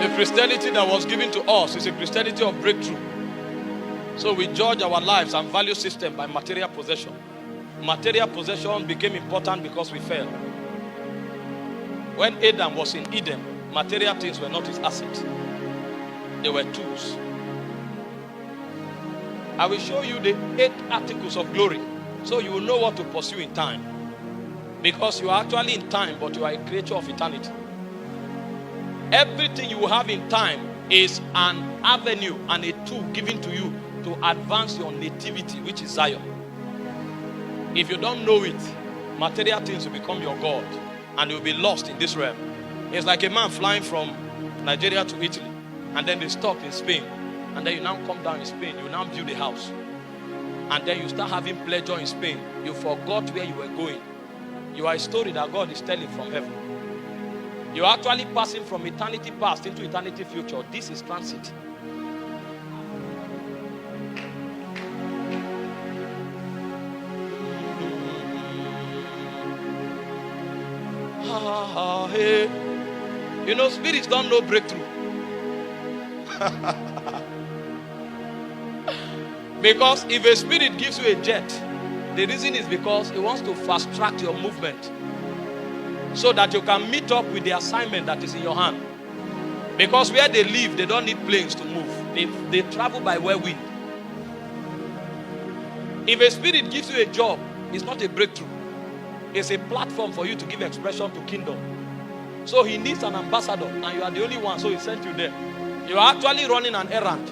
The Christianity that was given to us is a Christianity of breakthrough. So we judge our lives and value system by material possession. Material possession became important because we fell. When Adam was in Eden, material things were not his assets. They were tools. I will show you the 8 articles of glory, so you will know what to pursue in time. Because you are actually in time, but you are a creature of eternity. Everything you have in time is an avenue and a tool given to you to advance your nativity, which is Zion. If you don't know it, material things will become your God, and you'll be lost in this realm. It's like a man flying from Nigeria to Italy, and then they stop in Spain, and then you now come down in Spain, you now build a house, and then you start having pleasure in Spain. You forgot where you were going. You are a story that God is telling from heaven. You're actually passing from eternity past into eternity future. This is transit. Hey. You know, spirits don't know breakthrough. Because if a spirit gives you a jet, the reason is because it wants to fast track your movement so that you can meet up with the assignment that is in your hand. Because where they live, they don't need planes to move. They travel by whirlwind. If a spirit gives you a job, it's not a breakthrough. It's a platform for you to give expression to kingdom. So he needs an ambassador, and you are the only one, so he sent you there. You are actually running an errand.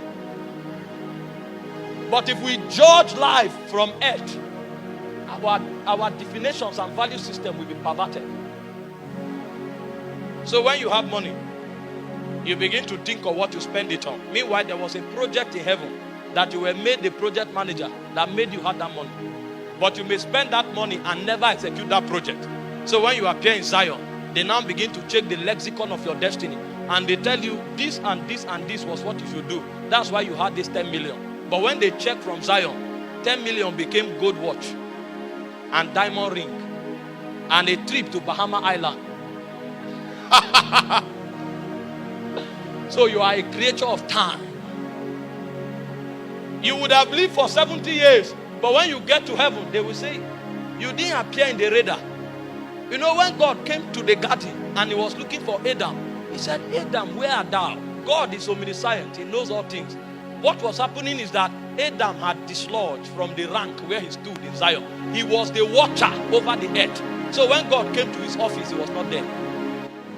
But if we judge life from earth, our definitions and value system will be perverted. So when you have money, you begin to think of what you spend it on. Meanwhile, there was a project in heaven that you were made the project manager that made you have that money. But you may spend that money and never execute that project. So when you appear in Zion, they now begin to check the lexicon of your destiny. And they tell you this and this and this was what you should do. That's why you had this 10 million. But when they check from Zion, 10 million became gold watch and diamond ring and a trip to Bahama Island. So you are a creature of time. You would have lived for 70 years, but when you get to heaven, they will say, you didn't appear in the radar. You know, when God came to the garden and he was looking for Adam, he said, Adam, where art thou? God is omniscient. He knows all things. What was happening is that Adam had dislodged from the rank where he stood in Zion. He was the watcher over the earth. So when God came to his office, he was not there.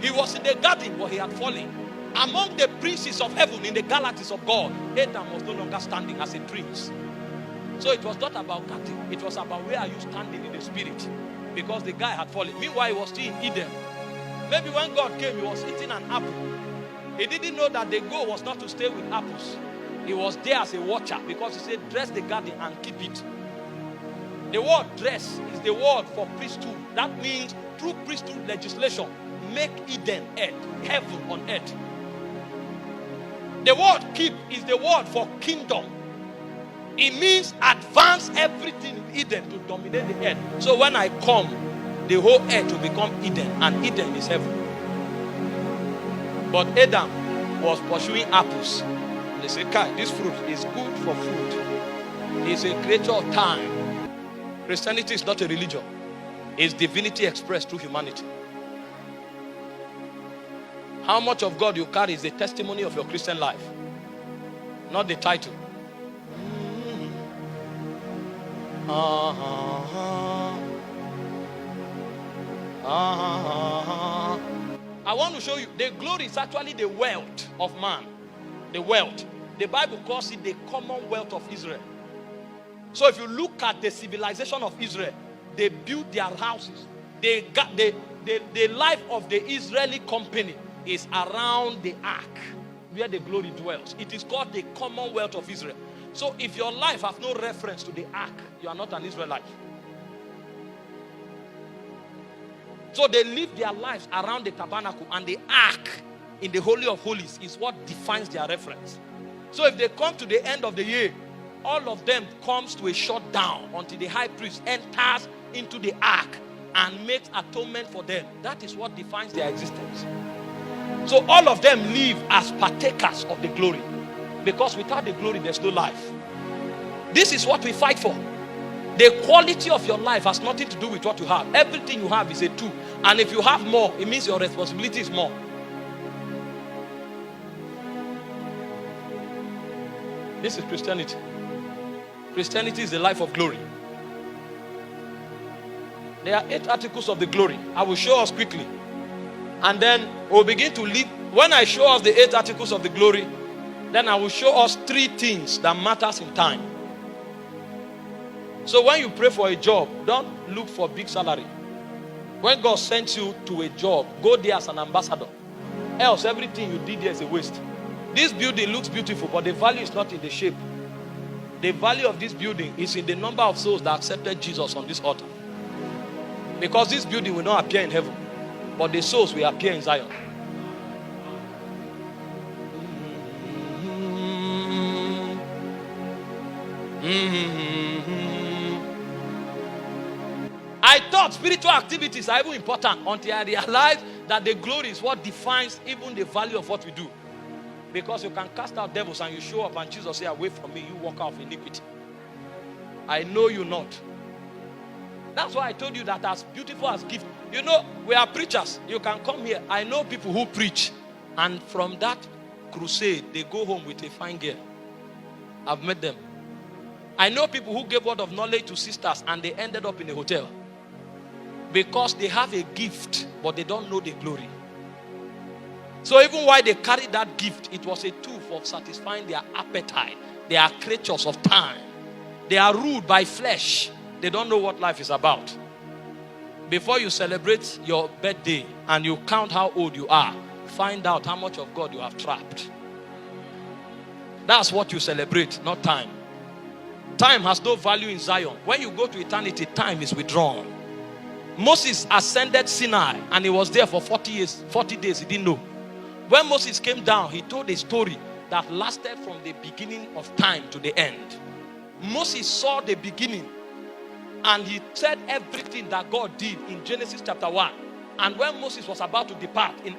He was in the garden, but he had fallen. Among the princes of heaven in the galaxies of God, Adam was no longer standing as a prince. So it was not about garden. It was about where are you standing in the spirit. Because the guy had fallen. Meanwhile, he was still in Eden. Maybe when God came, he was eating an apple. He didn't know that the goal was not to stay with apples. He was there as a watcher because he said, dress the garden and keep it. The word dress is the word for priesthood. That means through priesthood legislation, make Eden earth, heaven on earth. The word keep is the word for kingdom. It means advance everything in Eden to dominate the earth. So when I come, the whole earth will become Eden, and Eden is heaven. But Adam was pursuing apples. They say, Kai, this fruit is good for food. It's a creature of time. Christianity is not a religion. It's divinity expressed through humanity. How much of God you carry is the testimony of your Christian life, not the title. I want to show you the glory is actually the wealth of man. The wealth. The Bible calls it the commonwealth of Israel. So if you look at the civilization of Israel, they built their houses. The life of the Israeli company is around the ark where the glory dwells. It is called the commonwealth of Israel. So if your life has no reference to the ark, you are not an Israelite. So they live their lives around the tabernacle, and the ark in the Holy of Holies is what defines their reference. So if they come to the end of the year, all of them comes to a shutdown until the high priest enters into the ark and makes atonement for them. That is what defines their existence. So all of them live as partakers of the glory. Because without the glory, there's no life. This is what we fight for. The quality of your life has nothing to do with what you have. Everything you have is a tool. And if you have more, it means your responsibility is more. This is Christianity. Christianity is the life of glory. There are 8 articles of the glory. I will show us quickly. And then we'll begin to live. When I show us the 8 articles of the glory, then I will show us 3 things that matters in time. So when you pray for a job, don't look for big salary. When God sends you to a job, go there as an ambassador. Else everything you did there is a waste. This building looks beautiful, but the value is not in the shape. The value of this building is in the number of souls that accepted Jesus on this altar. Because this building will not appear in heaven, but the souls will appear in Zion. I thought spiritual activities are even important until I realized that the glory is what defines even the value of what we do. Because you can cast out devils and you show up and Jesus say, away from me, you walk out of iniquity. I know you not. That's why I told you that as beautiful as gift. You know, we are preachers. You can come here. I know people who preach. And from that crusade, they go home with a fine girl. I've met them. I know people who gave word of knowledge to sisters and they ended up in a hotel. Because they have a gift, but they don't know the glory. So even while they carried that gift, it was a tool for satisfying their appetite. They are creatures of time. They are ruled by flesh. They don't know what life is about. Before you celebrate your birthday and you count how old you are, find out how much of God you have trapped. That's what you celebrate, not time. Time has no value in Zion. When you go to eternity, time is withdrawn. Moses ascended Sinai and he was there for 40 years, 40 days. He didn't know. When Moses came down, he told a story that lasted from the beginning of time to the end. Moses saw the beginning and he said everything that God did in Genesis chapter 1. And when Moses was about to depart in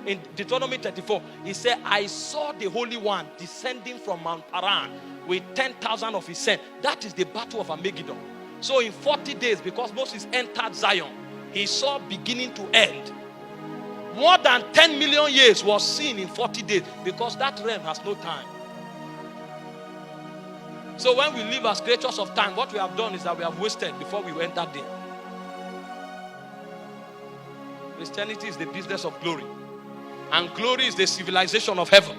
in Deuteronomy 34, he said, I saw the Holy One descending from Mount Paran with 10,000 of his saints. That is the battle of Armageddon. So in 40 days, because Moses entered Zion, he saw beginning to end. More than 10 million years was seen in 40 days because that realm has no time. So when we live as creatures of time, what we have done is that we have wasted before we entered there. Christianity is the business of glory. And glory is the civilization of heaven.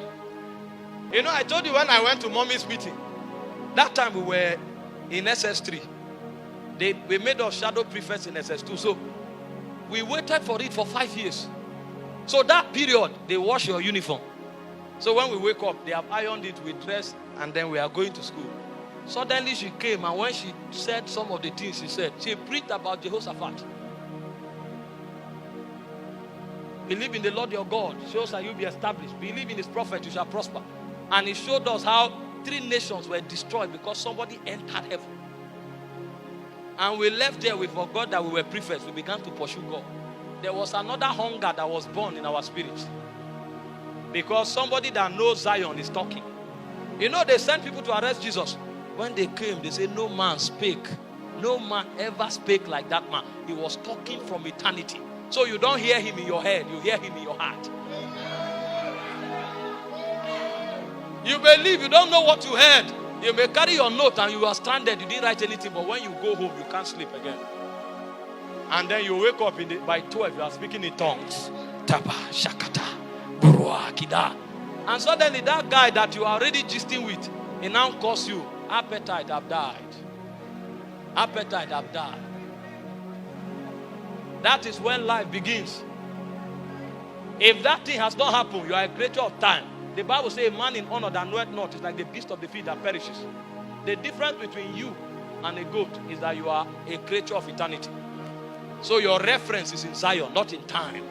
You know, I told you when I went to mommy's meeting, that time we were in SS3. We made us shadow prefects in SS2. So we waited for it for 5 years. So that period, they wash your uniform. So when we wake up, they have ironed it, we dress, and then we are going to school. Suddenly she came, and when she said some of the things she said, she preached about Jehoshaphat. Believe in the Lord your God, so shall you be established. Believe in his prophet, you shall prosper. And he showed us how 3 nations were destroyed because somebody entered heaven. And we left there, we forgot that we were prefects. We began to pursue God. There was another hunger that was born in our spirits. Because somebody that knows Zion is talking. You know, they sent people to arrest Jesus. When they came, they said, no man spake. No man ever spake like that man. He was talking from eternity. So you don't hear him in your head, you hear him in your heart. You believe, you don't know what you heard. You may carry your note and you are stranded, you didn't write anything, but when you go home, you can't sleep again. And then you wake up by 12, you are speaking in tongues. Taba, Shakata, Burua, Kida. And suddenly that guy that you are already gisting with, he now calls you, appetite have died. Appetite have died. That is when life begins. If that thing has not happened, you are a creature of time. The Bible says a man in honor that knoweth not is like the beast of the field that perishes. The difference between you and a goat is that you are a creature of eternity. So your reference is in Zion, not in time.